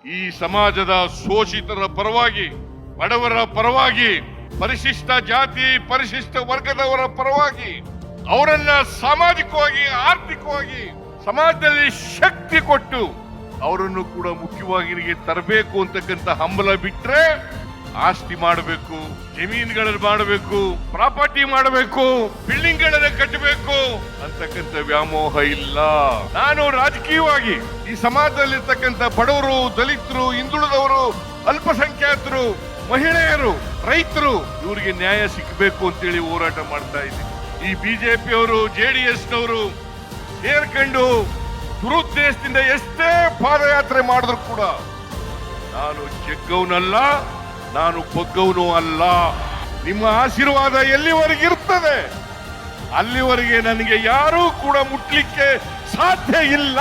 ಈ ಸಮಾಜದ ಶೋಷಿತರ ಪರವಾಗಿ, ಬಡವರ ಪರವಾಗಿ, ಪರಿಶಿಷ್ಟ ಜಾತಿ ಪರಿಶಿಷ್ಟ ವರ್ಗದವರ ಪರವಾಗಿ, ಅವರನ್ನ ಸಾಮಾಜಿಕವಾಗಿ ಆರ್ಥಿಕವಾಗಿ ಸಮಾಜದಲ್ಲಿ ಶಕ್ತಿ ಕೊಟ್ಟು ಅವರನ್ನು ಕೂಡ ಮುಖ್ಯವಾಗಿ ತರಬೇಕು ಅಂತಕ್ಕಂಥ ಹಂಬಲ ಬಿಟ್ರೆ ಆಸ್ತಿ ಮಾಡಬೇಕು, ಜಮೀನುಗಳನ್ನು ಮಾಡಬೇಕು, ಪ್ರಾಪರ್ಟಿ ಮಾಡಬೇಕು, ಬಿಲ್ಡಿಂಗ್ ಗಳನ್ನ ಕಟ್ಟಬೇಕು ಅಂತಕ್ಕಂಥ ವ್ಯಾಮೋಹ ಇಲ್ಲ. ನಾನು ರಾಜಕೀಯವಾಗಿ ಈ ಸಮಾಜದಲ್ಲಿರ್ತಕ್ಕಂಥ ಬಡವರು, ದಲಿತರು, ಹಿಂದುಳಿದವರು, ಅಲ್ಪಸಂಖ್ಯಾತರು, ಮಹಿಳೆಯರು, ರೈತರು ಇವರಿಗೆ ನ್ಯಾಯ ಸಿಗಬೇಕು ಅಂತೇಳಿ ಹೋರಾಟ ಮಾಡ್ತಾ ಇದ್ದೀನಿ. ಈ ಬಿಜೆಪಿಯವರು, ಜೆಡಿಎಸ್ನವರು ಸೇರ್ಕೊಂಡು ದುರುದ್ದೇಶದಿಂದ ಎಷ್ಟೇ ಪಾದಯಾತ್ರೆ ಮಾಡಿದ್ರು ಕೂಡ ನಾನು ಜಗ್ಗವನಲ್ಲ, ನಾನು ಬಗ್ಗವನು ಅಲ್ಲ. ನಿಮ್ಮ ಆಶೀರ್ವಾದ ಎಲ್ಲಿವರೆಗೆ ಇರ್ತದೆ ಅಲ್ಲಿವರೆಗೆ ನನಗೆ ಯಾರೂ ಕೂಡ ಮುಟ್ಲಿಕ್ಕೆ ಸಾಧ್ಯ ಇಲ್ಲ.